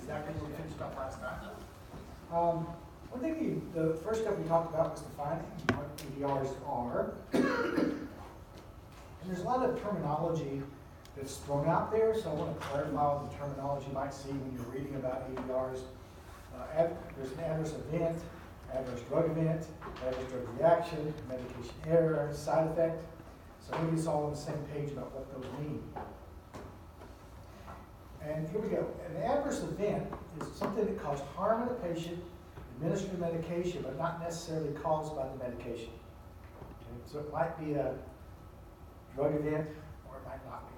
exactly what we finished up last time. One thing, the first step we talked about was defining what EDRs are. And there's a lot of terminology that's thrown out there, so I want to clarify what the terminology you might see when you're reading about EDRs. There's an adverse event, adverse drug event, adverse drug reaction, medication error, side effect. So maybe it's all on the same page about what those mean. And here we go. An adverse event is something that caused harm in a patient, administered medication, but not necessarily caused by the medication. Okay? So it might be a drug event, or it might not be.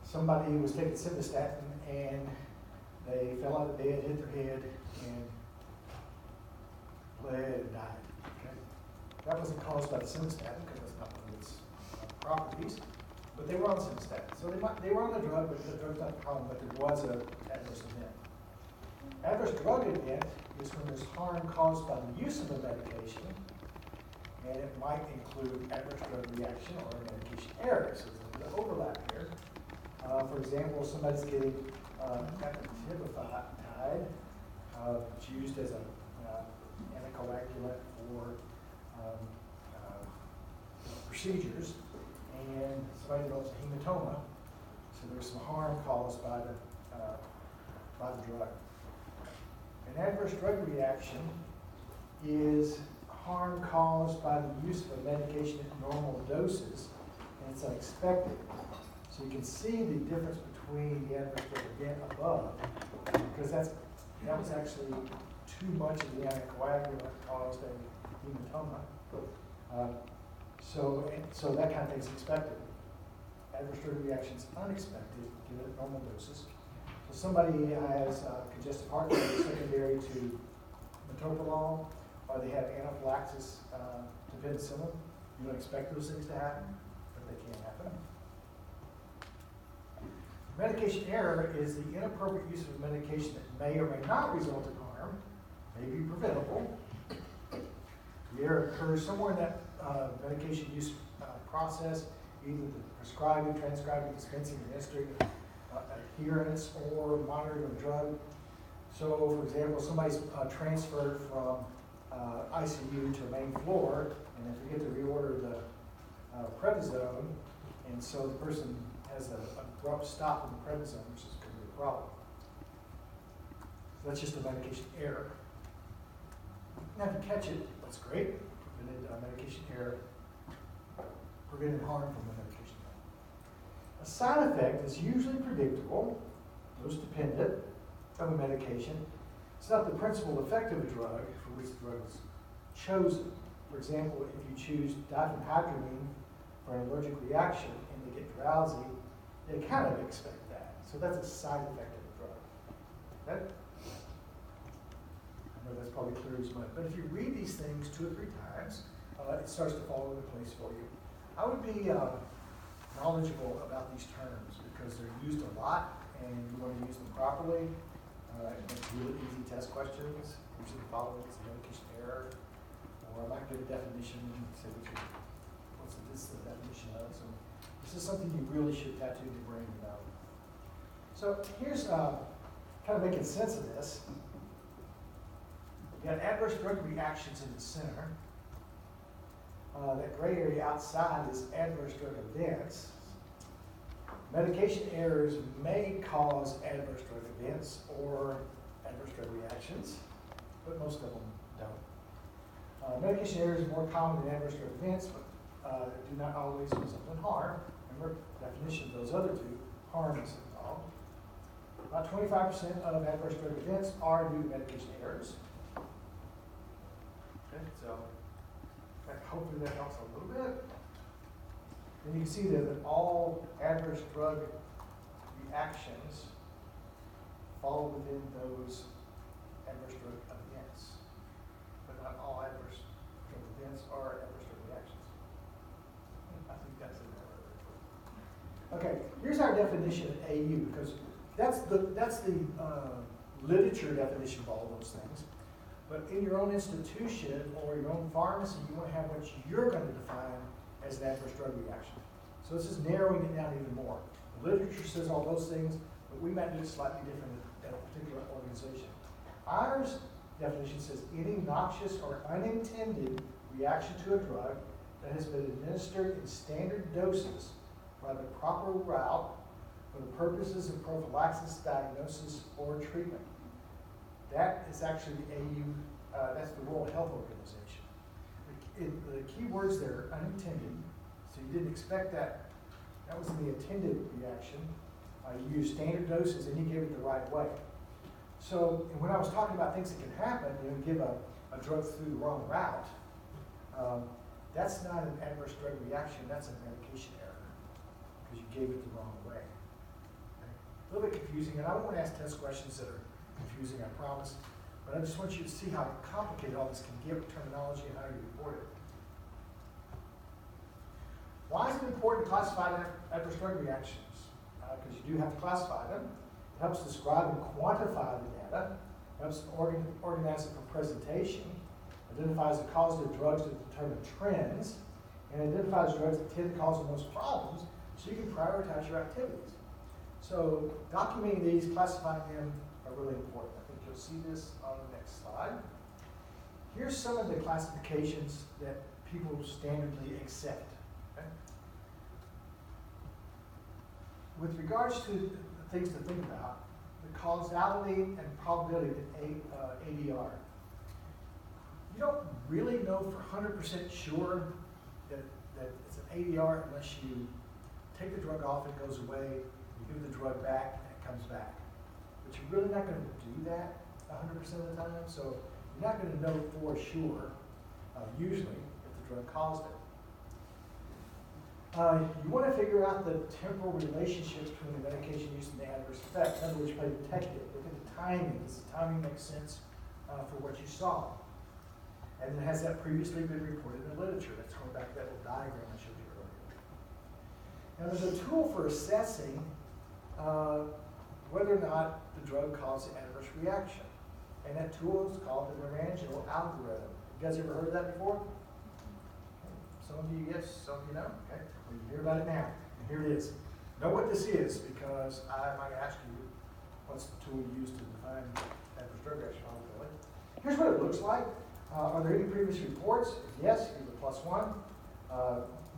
Somebody was taking simvastatin and they fell out of bed, hit their head, and bled and died. Okay? That wasn't caused by the simvastatin because that's not one of its properties, but they were on simvastatin. So they were on the drug, but the drug's not the problem, but there was an adverse event. Adverse drug event is when there's harm caused by the use of a medication, and it might include adverse drug reaction or medication error. So there's a bit of overlap here. For example, somebody's getting eptifibatide, it's used as an anticoagulant for procedures, and somebody develops a hematoma. So there's some harm caused by the drug. An adverse drug reaction is harm caused by the use of a medication at normal doses, and it's unexpected. So you can see the difference between the adverse drug event above, because that was actually too much of the anticoagulant caused a hematoma. So that kind of thing is expected. Adverse drug reactions unexpected, given at normal doses. So somebody has congestive heart failure secondary to metoprolol, or they have anaphylaxis to penicillin. You don't expect those things to happen, but they can happen. Medication error is the inappropriate use of a medication that may or may not result in harm, may be preventable. The error occurs somewhere in that medication use process, either the prescribing, transcribing, dispensing, administering, adherence, or monitoring of the drug. So, for example, somebody's transferred from ICU to a main floor, and they forget to reorder the prednisone, and so the person has an abrupt stop in the prednisone, which could be a problem. So that's just a medication error. Now, if you catch it, that's great. Prevented medication error, prevented harm from the medication error. A side effect is usually predictable, dose dependent of a medication. It's not the principal effect of a drug for which the drug is chosen. For example, if you choose diphenhydramine for an allergic reaction and they get drowsy, they kind of expect that. So that's a side effect of the drug. Okay? I know that's probably clear as mud. But if you read these things 2 or 3 times, it starts to fall into place for you. I would be knowledgeable about these terms because they're used a lot and you want to use them properly. Make really easy test questions. Usually the following is a medication error, or I might get a definition and say what's the definition of. So this is something you really should tattoo in your brain to know. So here's kind of making sense of this. You got adverse drug reactions in the center. That gray area outside is adverse drug events. Medication errors may cause adverse drug events or adverse drug reactions, but most of them don't. Medication errors are more common than adverse drug events, but do not always result in harm. Remember, the definition of those other 2, harm is involved. About 25% of adverse drug events are due to medication errors. Okay, so hopefully that helps a little bit. And you can see there that all adverse drug reactions fall within those adverse drug events. But not all adverse drug events are adverse drug reactions. I think that's in there. Okay, here's our definition at AU, because that's the literature definition of all those things. But in your own institution or your own pharmacy, you want to have what you're going to define as an adverse drug reaction. So this is narrowing it down even more. The literature says all those things, but we might do it slightly different at a particular organization. Ours definition says any noxious or unintended reaction to a drug that has been administered in standard doses by the proper route for the purposes of prophylaxis, diagnosis, or treatment. That is actually the AU, that's the World Health Organization. The key words there are unintended, so you didn't expect that. That was the intended reaction. You used standard doses and you gave it the right way. So when I was talking about things that can happen, give a drug through the wrong route, that's not an adverse drug reaction, that's a medication error, because you gave it the wrong way. Okay? A little bit confusing, and I don't want to ask test questions that are confusing, I promise, but I just want you to see how complicated all this can get with terminology and how you report it. Why is it important to classify adverse drug reactions? Because you do have to classify them. It helps describe and quantify the data, helps organize it for presentation, identifies the causes of drugs to determine trends, and identifies drugs that tend to cause the most problems so you can prioritize your activities. So documenting these, classifying them are really important. I think you'll see this on the next slide. Here's some of the classifications that people standardly accept. Okay? With regards to the things to think about, the causality and probability of ADR. You don't really know for 100% sure that it's an ADR unless you take the drug off, it goes away, you give the drug back, and it comes back. But you're really not going to do that 100% of the time, so you're not going to know for sure, usually, if the drug caused it. You want to figure out the temporal relationships between the medication use and the adverse effect. In other words, play detective. Look at the timing. Does the timing make sense for what you saw? And then has that previously been reported in the literature? That's going back to that little diagram I showed you earlier. Now there's a tool for assessing whether or not the drug caused an adverse reaction. And that tool is called the Narangio algorithm. You guys ever heard of that before? Some of you yes, some of you no. Okay, well, you hear about it now. And here it is. Know what this is, because I might ask you what's the tool you use to define adverse drug reaction probability. Here's what it looks like. Are there any previous reports? If yes, here's a +1.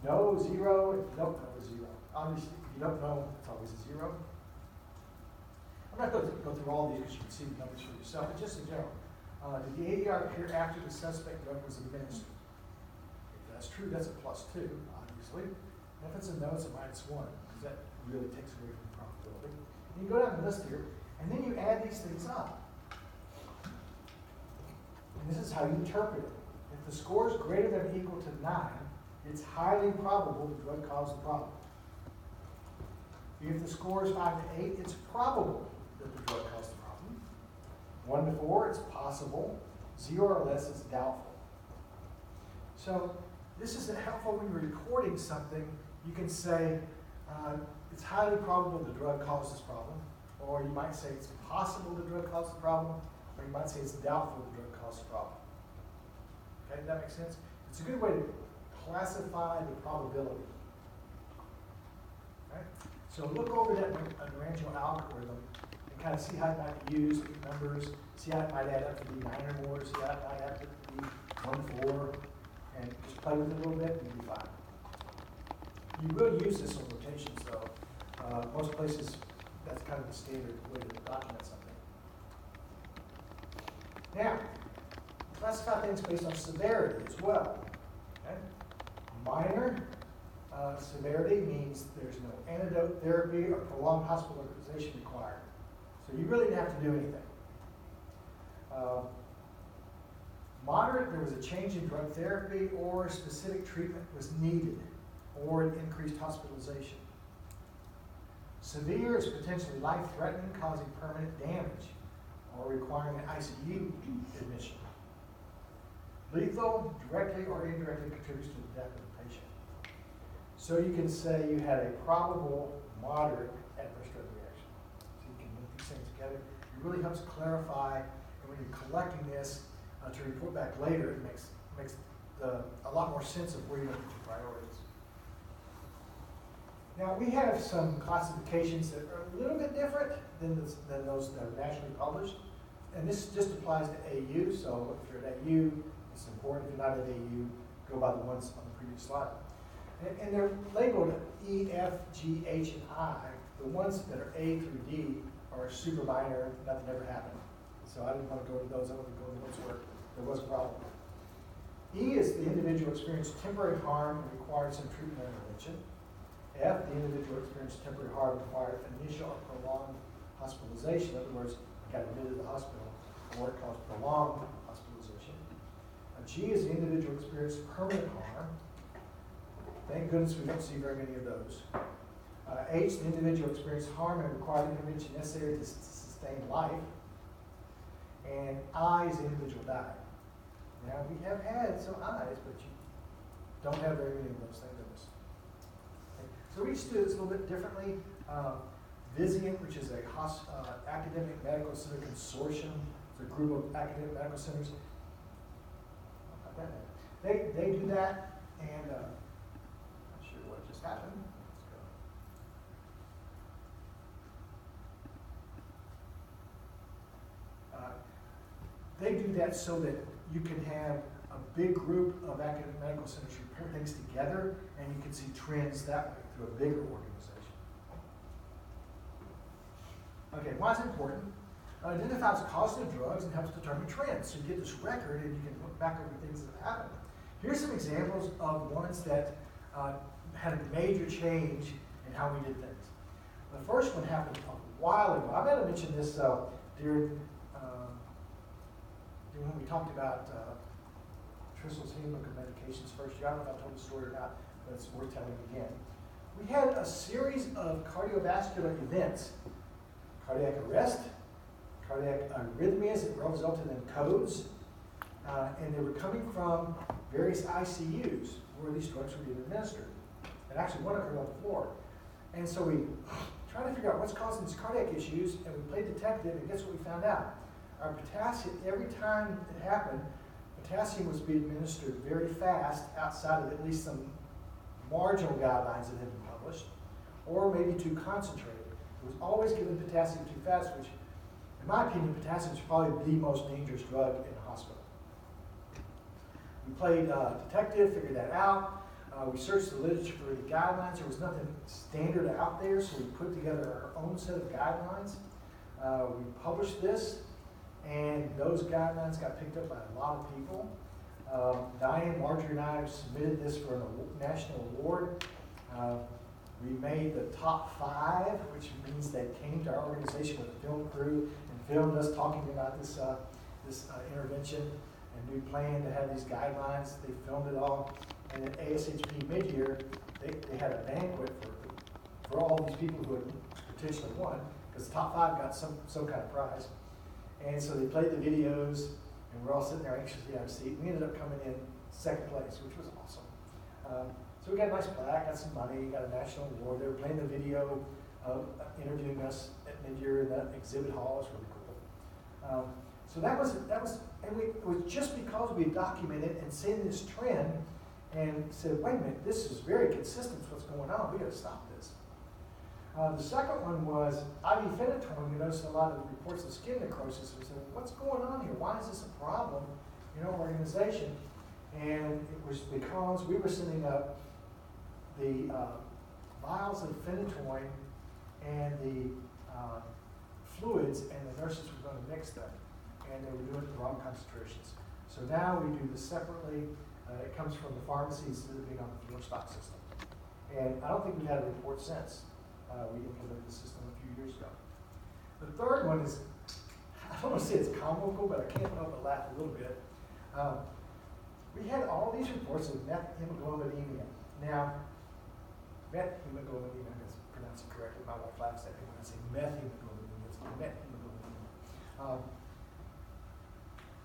No, 0. If you don't know, 0. Obviously, if you don't know, it's always a 0. I'm not going to go through all these because you can see the numbers for yourself, but just in general. Did the ADR appear after the suspect drug was administered? If that's true, that's a +2, obviously. And if it's a no, it's a -1, because that really takes away from the probability. And you go down the list here, and then you add these things up. And this is how you interpret it. If the score is greater than or equal to 9, it's highly probable the drug caused the problem. If the score is 5 to 8, it's probable that the drug caused the problem. 1 to 4, it's possible. 0 or less is doubtful. So this is helpful when you're recording something. You can say it's highly probable the drug caused this problem, or you might say it's possible the drug caused the problem, or you might say it's doubtful the drug caused the problem. Okay, does that make sense? It's a good way to classify the probability. Okay? So look over that Narangio algorithm and kind of see how it might be used, numbers, see how it might add up to be 9 or more, see how it might add up to be 1, 4, and just play with it a little bit and you'll be fine. You will use this on rotations though. Most places, that's kind of the standard way to document something. Now, classify things based on severity as well. Okay? Minor severity means there's no antidote therapy or prolonged hospitalization required. So you really didn't have to do anything. Moderate, there was a change in drug therapy or specific treatment was needed or it increased hospitalization. Severe is potentially life-threatening, causing permanent damage or requiring an ICU admission. Lethal, directly or indirectly contributes to the death of the patient. So you can say you had a probable moderate adverse drug reaction. So you can link these things together. It really helps clarify, and when you're collecting this to report back later, it makes a lot more sense of where you have to put your priorities. Now, we have some classifications that are a little bit different than those that are nationally published. And this just applies to AU, so if you're at AU, it's important. If you're not at AU, go by the ones on the previous slide. And they're labeled E, F, G, H, and I. The ones that are A through D are super minor, nothing ever happened. So I didn't want to go to those, I wanted to go to the ones where there was a problem. E is the individual experienced temporary harm and required some treatment or intervention. F, the individual experienced temporary harm and required initial or prolonged hospitalization. In other words, got admitted to the hospital, or it caused prolonged hospitalization. G is the individual experienced permanent harm. Thank goodness we don't see very many of those. H, the individual experienced harm and required intervention necessary to sustain life. And I is the individual died. Now, we have had some I's, but you don't have very many of those, thank goodness. Okay. So we just do this a little bit differently. Vizient, which is a academic medical center consortium, it's a group of academic medical centers. They do that, and not sure what just happened. Let's go. They do that so that you can have a big group of academic medical centers report things together, and you can see trends that way through a bigger organization. Okay, why is it important? It identifies the cost of drugs and helps determine trends. So you get this record and you can look back over things that have happened. Here's some examples of ones that had a major change in how we did things. The first one happened a while ago. I might have mentioned this during when we talked about Tristel's hemoglobin medications first year. I don't know if I told the story or not, but it's worth telling again. We had a series of cardiovascular events. Cardiac arrest, cardiac arrhythmias that resulted in codes, and they were coming from various ICUs where these drugs were being administered. And actually one occurred on the floor. And so we tried to figure out what's causing these cardiac issues, and we played detective, and guess what we found out? Our potassium, every time it happened, potassium was being administered very fast outside of at least some marginal guidelines that had been published, or maybe too concentrated. It was always given potassium too fast, which, in my opinion, potassium is probably the most dangerous drug in the hospital. We played detective, figured that out. We searched the literature for the guidelines. There was nothing standard out there, so we put together our own set of guidelines. We published this, and those guidelines got picked up by a lot of people. Diane, Marjorie, and I have submitted this for a national award. We made the top 5, which means they came to our organization with a film crew and filmed us talking about this intervention. And we planned to have these guidelines. They filmed it all. And at ASHP mid-year, they had a banquet for all these people who had potentially won, because the top 5 got some kind of prize. And so they played the videos, and we're all sitting there anxiously out of seat. We ended up coming in 2nd place, which was awesome. So we got a nice plaque, got some money, got a national award. They were playing the video of interviewing us at mid-year in the exhibit hall. It was really cool. So that was, and it was just because we documented and seen this trend and said, wait a minute, this is very consistent with what's going on. We got to stop this. The second one was IV phenytoin. We noticed a lot of reports of skin necrosis. We said, what's going on here? Why is this a problem in our organization? And it was because we were sending up the vials of phenytoin and the fluids, and the nurses were going to mix them, and they were doing it at the wrong concentrations. So now we do this separately. It comes from the pharmacy instead of being on the floor stock system. And I don't think we've had a report since. We implemented the system a few years ago. The third one is, I don't want to say it's comical, but I can't help but laugh a little bit. We had all these reports of methemoglobinemia. Now, methemoglobinemia, I'm going to pronounce it correctly. My wife laughs at me when I say methemoglobinemia. It's methemoglobinemia.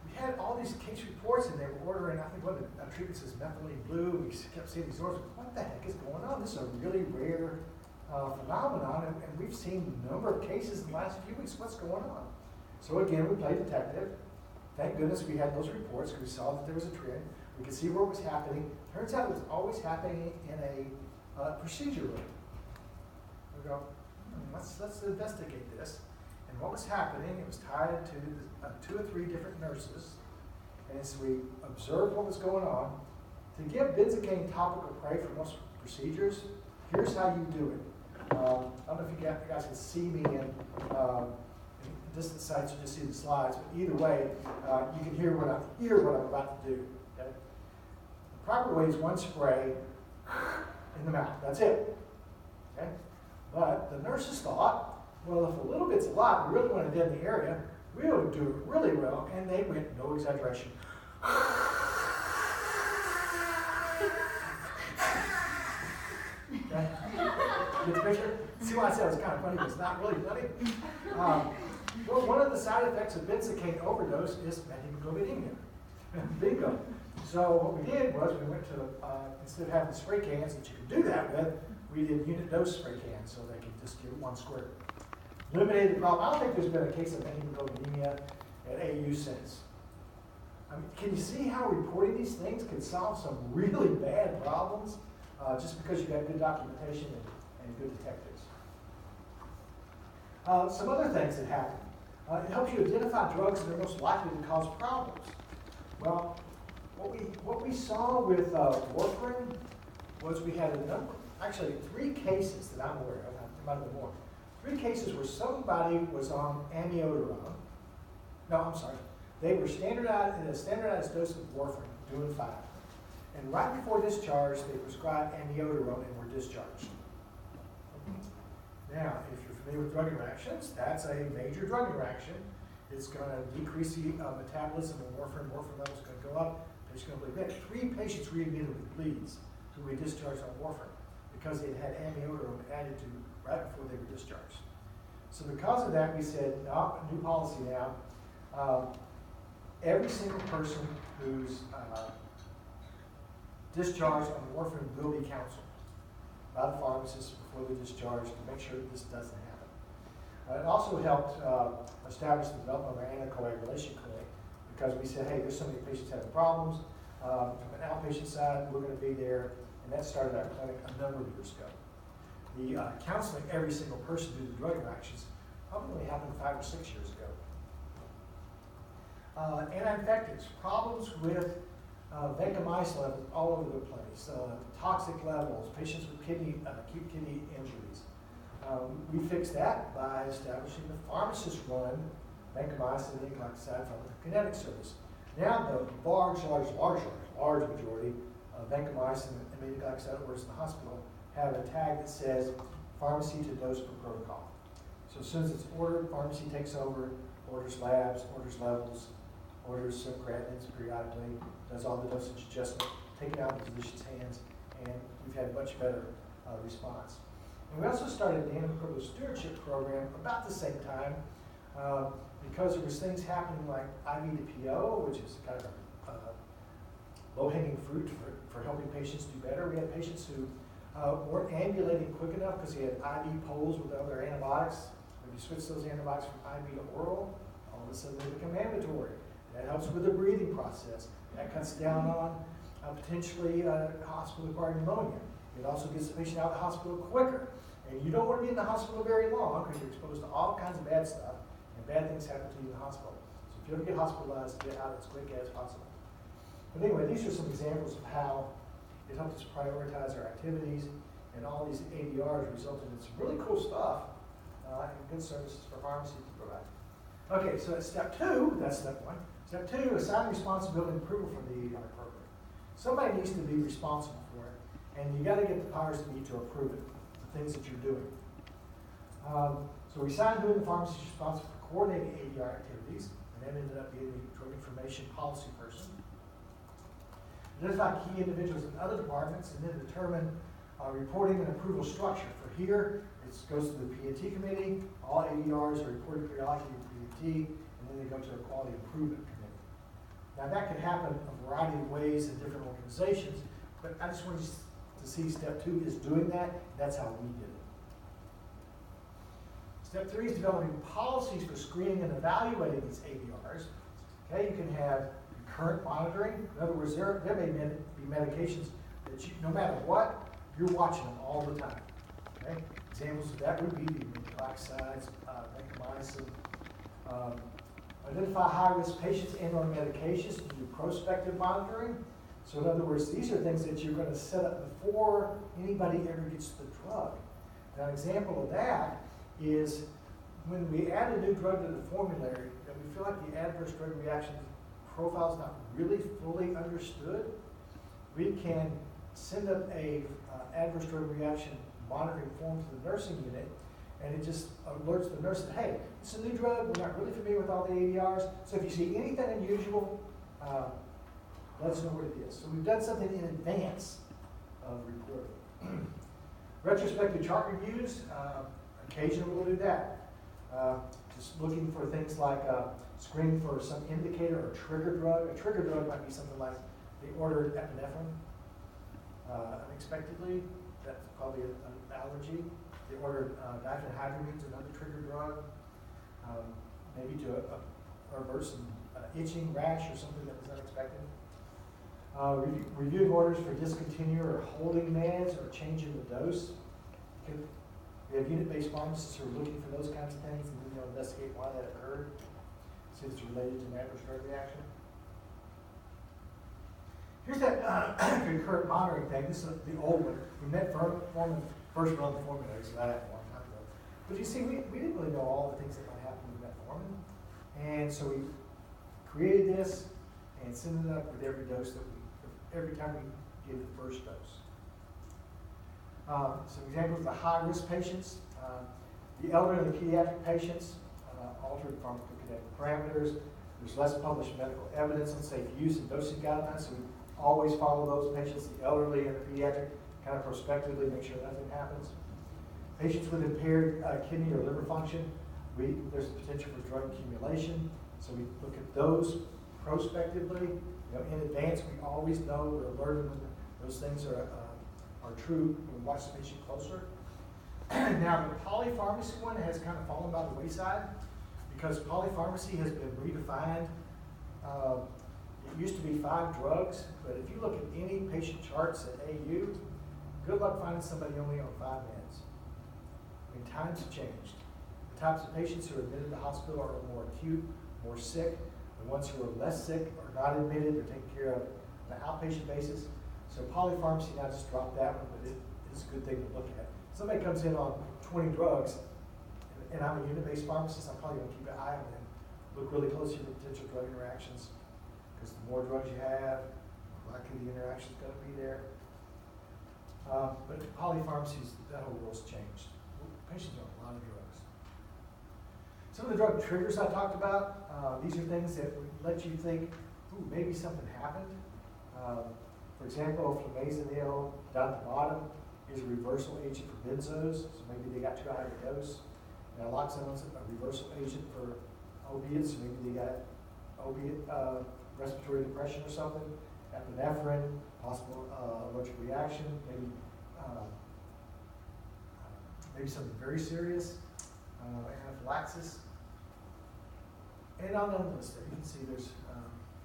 We had all these case reports, and they were ordering, I think, one of the treatment says methylene blue. We kept seeing these orders. What the heck is going on? This is a really rare phenomenon, and we've seen a number of cases in the last few weeks. What's going on? So again, we played detective. Thank goodness we had those reports because we saw that there was a trend. We could see where it was happening. Turns out it was always happening in a procedure room. we go, let's investigate this. And what was happening, it was tied to 2 or 3 different nurses. And so we observed what was going on. To give benzocaine topical spray for most procedures, here's how you do it. I don't know if you guys can see me in distant sites or just see the slides, but either way, you can hear what I'm about to do. Okay? The proper way is 1 spray in the mouth. That's it. Okay? But the nurses thought, well, if a little bit's a lot, we really want to dead in the area, we would do it really well, and they went, no exaggeration. Okay? Get the picture? See why I said it was kind of funny, but it's not really funny? Well, one of the side effects of benzocaine overdose is methemoglobinemia. Bingo. So what we did was we went to, instead of having spray cans that you could do that with, we did unit dose spray cans so they could just give it 1 squirt. Eliminated the problem. I don't think there's been a case of methemoglobinemia at AU since. I mean, can you see how reporting these things can solve some really bad problems just because you've got good documentation and good detectives? Some other things that happen. It helps you identify drugs that are most likely to cause problems. Well, what we saw with warfarin was we had a number, actually 3 cases that I'm aware of, there might have been more, 3 cases where somebody was on amiodarone. No, I'm sorry. They were standardized in a standardized dose of warfarin, doing 5. And right before discharge, they prescribed amiodarone and were discharged. Now, if you're familiar with drug interactions, that's a major drug interaction. It's going to decrease the metabolism of warfarin. Warfarin levels are going to go up. Patient's going to bleed. We had 3 patients readmitted with bleeds who we discharged on warfarin because they had amiodarone added to right before they were discharged. So because of that, we said, oh, new policy now. Every single person who's discharged on warfarin will be counseled by the pharmacist before they're discharged to make sure that this doesn't happen. It also helped establish the development of our anticoagulation clinic because we said, hey, there's so many patients having problems. From an outpatient side, we're going to be there, and that started our clinic a number of years ago. The counseling every single person due to drug interactions probably happened 5 or 6 years ago. Anti-infectives, problems with vancomycin levels all over the place, toxic levels, patients with acute kidney injuries. We fixed that by establishing the pharmacist-run vancomycin and glycoside pharmacokinetic service. Now the large majority of vancomycin and amino glycoside orders in the hospital have a tag that says pharmacy to dose per protocol. So as soon as it's ordered, pharmacy takes over, orders labs, orders levels, orders some creatinines periodically, does all the dosage adjustment, taken out of the physician's hands, and we've had much better response. And we also started the antimicrobial stewardship program about the same time because there was things happening like IV to PO, which is kind of low-hanging fruit for helping patients do better. We had patients who weren't ambulating quick enough because they had IV poles with other antibiotics. If you switch those antibiotics from IV to oral, all of a sudden they become ambulatory. That helps with the breathing process. That cuts down on potentially hospital-acquired pneumonia. It also gets the patient out of the hospital quicker. And you don't want to be in the hospital very long because you're exposed to all kinds of bad stuff, and bad things happen to you in the hospital. So if you ever get hospitalized, get out as quick as possible. But anyway, these are some examples of how it helps us prioritize our activities, and all these ADRs resulted in some really cool stuff and good services for pharmacy to provide. Okay, so that's step 2. That's step 1. Step 2, assign responsibility and approval for the ADR program. Somebody needs to be responsible for it, and you got to get the powers that be to approve it, the things that you're doing. So we assigned who in the pharmacy is responsible for coordinating ADR activities, and that ended up being the drug information policy person. Identify key individuals in other departments, and then determine reporting and approval structure. For here, it goes to the P&T committee. All ADRs are reported periodically to P&T, and then they go to a quality improvement committee. Now that can happen a variety of ways in different organizations, but I just want you to see step 2 is doing that. That's how we did it. Step 3 is developing policies for screening and evaluating these ADRs. Okay, you can have current monitoring. In other words, there may be medications that you, no matter what, you're watching them all the time. Okay? Examples of that would be the oxides, vancomycin. Identify high-risk patients and or medications to do prospective monitoring. So in other words, these are things that you're going to set up before anybody ever gets the drug. Now, an example of that is when we add a new drug to the formulary, and we feel like the adverse drug reaction profile is not really fully understood, we can send up a adverse drug reaction monitoring form to the nursing unit, and it just alerts the nurse that, hey, it's a new drug, we're not really familiar with all the ADRs, so if you see anything unusual, let us know what it is. So we've done something in advance of reporting. Retrospective chart reviews, occasionally we'll do that. Just looking for things like screening for some indicator or trigger drug. A trigger drug might be something like they ordered epinephrine unexpectedly. That's probably an allergy. They ordered diphenhydramine, another trigger drug, maybe to avert some itching, rash, or something that was unexpected. Reviewing orders for discontinue or holding meds or changing the dose. We have unit-based pharmacists who are looking for those kinds of things, and then they'll investigate why that occurred, see if it's related to an adverse drug reaction. Here's that concurrent monitoring thing. This is the old one. We met Foreman first run the formulary, so that happened a long time ago. But you see, we didn't really know all the things that might happen with metformin. And so we created this and sent it up with every dose that every time we gave the first dose. Some examples of the high-risk patients. The elderly and the pediatric patients, altered pharmacokinetic parameters. There's less published medical evidence on safe use and dosing guidelines, so we always follow those patients, the elderly and the pediatric, kind of prospectively make sure nothing happens. Patients with impaired kidney or liver function, there's a potential for drug accumulation, so we look at those prospectively. In advance, we always know, we're alerted when those things are true. We watch the patient closer. Now, the polypharmacy one has kind of fallen by the wayside because polypharmacy has been redefined. It used to be 5 drugs, but if you look at any patient charts at AU, good luck finding somebody only on 5 meds. I mean, times have changed. The types of patients who are admitted to the hospital are more acute, more sick. The ones who are less sick are not admitted, they're taken care of on an outpatient basis. So polypharmacy now just dropped that one, but it's a good thing to look at. Somebody comes in on 20 drugs, and I'm a unit-based pharmacist, I'm probably going to keep an eye on them. Look really closely for potential drug interactions, because the more drugs you have, the likely the interaction is going to be there. But polypharmacies, that whole world's changed. Patients are on a lot of drugs. Some of the drug triggers I talked about, these are things that would let you think, ooh, maybe something happened. For example, flumazenil down at the bottom is a reversal agent for benzos, so maybe they got too high of a dose. Naloxone's a reversal agent for opiates, so maybe they got opiate respiratory depression or something. Epinephrine, possible allergic reaction, maybe something very serious, anaphylaxis. And on the list there, you can see there's,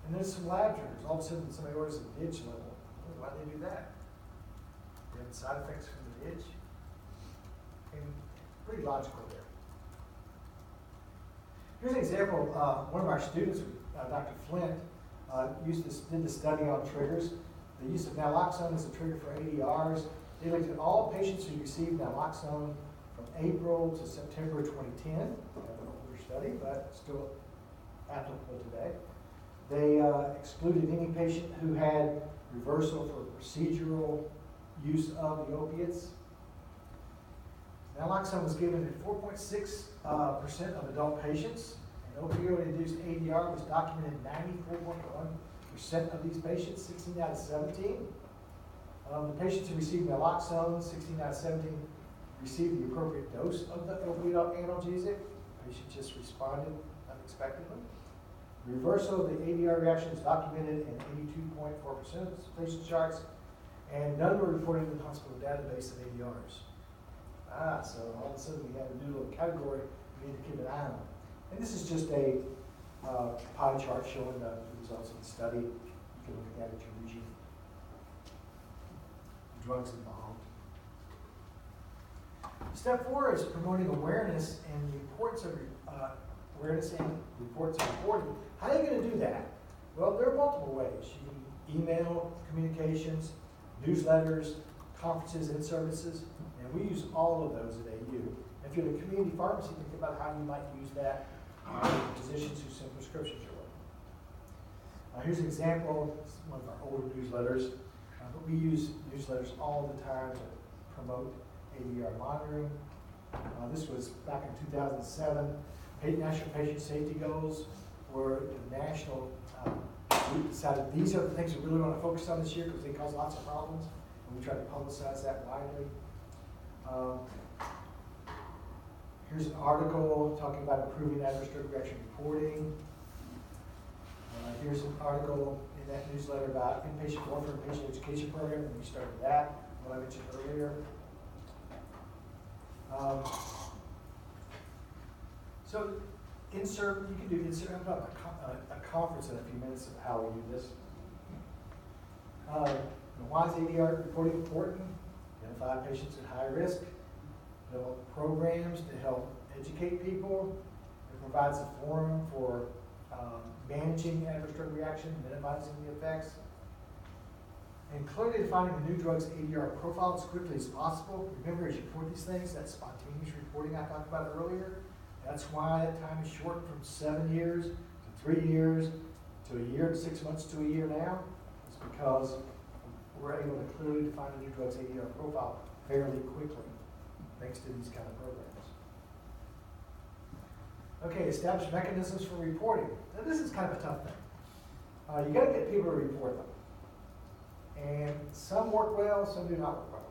and there's some lab triggers. All of a sudden, somebody orders a ditch level. Why'd they do that? They have side effects from the ditch. And pretty logical there. Here's an example. One of our students, Dr. Flint, did the study on triggers. The use of naloxone as a trigger for ADRs. They looked at all patients who received naloxone from April to September 2010. Kind of an older study, but still applicable today. They excluded any patient who had reversal for procedural use of the opiates. Naloxone was given in 4.6% of adult patients, and opioid-induced ADR was documented in 94.1% of these patients, 16 out of 17. The patients who received naloxone, 16 out of 17, received the appropriate dose of the opioid analgesic. The patient just responded unexpectedly. Reversal of the ADR reaction is documented in 82.4% of patient charts, and none were reported in the hospital database of ADRs. So all of a sudden we have a new little category we need to keep an eye on. And this is just a pie chart showing the results of the study. You can look at that at your region. Drugs involved. Step 4 is promoting awareness and the importance of awareness and the importance of reporting. How are you going to do that? Well, there are multiple ways. You can email communications, newsletters, conferences, and services, and we use all of those at AU. If you're in a community pharmacy, think about how you might use that with physicians who send prescriptions your way. Here's an example. This is one of our older newsletters, but we use newsletters all the time to promote ADR monitoring. This was back in 2007. National Patient Safety Goals were the national. We decided these are the things we really want to focus on this year because they cause lots of problems, and we try to publicize that widely. Here's an article talking about improving adverse drug reaction reporting. Here's an article in that newsletter about inpatient warfare and patient education program, and we started that, what I mentioned earlier. So insert, you can do insert. I'm about a conference in a few minutes of how we do this. Why is ADR reporting important? Identify patients at high risk, develop programs to help educate people. It provides a forum for managing adverse drug reaction, minimizing the effects. And clearly defining the new drug's ADR profile as quickly as possible. Remember, as you report these things, that spontaneous reporting I talked about earlier, that's why that time is shortened from 7 years to 3 years to a year to 6 months to a year now. It's because we're able to clearly define a new drug's ADR profile fairly quickly, thanks to these kind of programs. Okay, establish mechanisms for reporting. Now this is kind of a tough thing. You got to get people to report them. And some work well, some do not work well.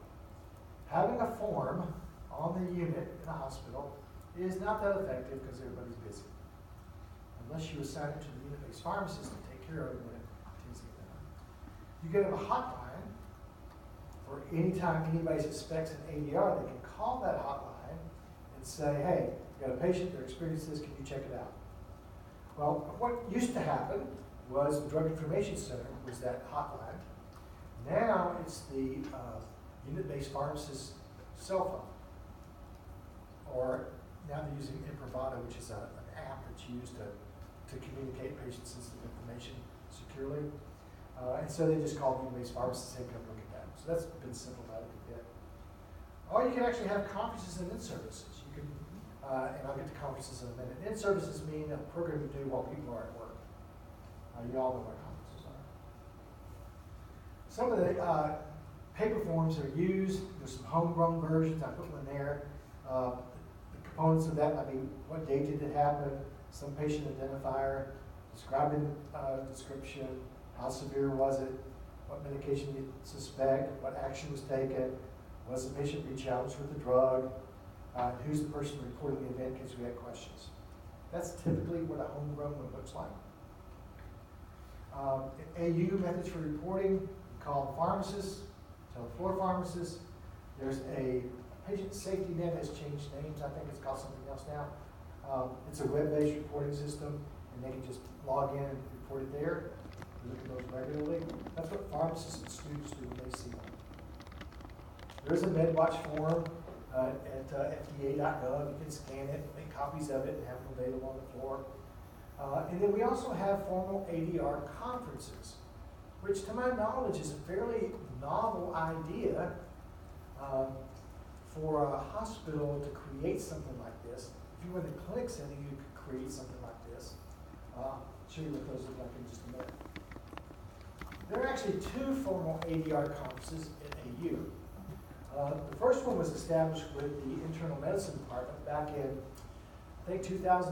Having a form on the unit in a hospital is not that effective because everybody's busy. Unless you assign it to the unit-based pharmacist to take care of it when it tends to get done. You can have a hotline for any time anybody suspects an ADR, they can call that hotline and say, hey, you got a patient, they're experiencing this, can you check it out? Well, what used to happen was the Drug Information Center was that hotline. Now it's the unit-based pharmacist's cell phone. Or now they're using Imprivata, which is an app that's used to communicate patient-sensitive information securely. And so they just call the unit-based pharmacist and say, come look at that. So that's been simplified a bit. Or you can actually have conferences and in-services. You can, and I'll get to conferences in a minute. In-services mean a program you do while people are at work. You all know what conferences are. Some of the paper forms are used. There's some homegrown versions. I put one there. The components of that might be what date did it happen, some patient identifier, describing description, how severe was it, what medication you suspect, what action was taken, was the patient re-challenged with the drug, who's the person reporting the event in case we had questions. That's typically what a homegrown one looks like. AU methods for reporting, call the pharmacist, tell the floor pharmacist. There's a patient safety net has changed names. I think it's called something else now. It's a web-based reporting system, and they can just log in and report it there. We look at those regularly. That's what pharmacists and students do when they see them. There is a MedWatch form at FDA.gov. You can scan it, make copies of it, and have them available on the floor. And then we also have formal ADR conferences, which to my knowledge is a fairly novel idea for a hospital to create something like this. If you were in the clinic setting, you could create something like this. I'll show you what those look like in just a minute. There are actually 2 formal ADR conferences at AU. The first one was established with the internal medicine department back in, I think, 2000.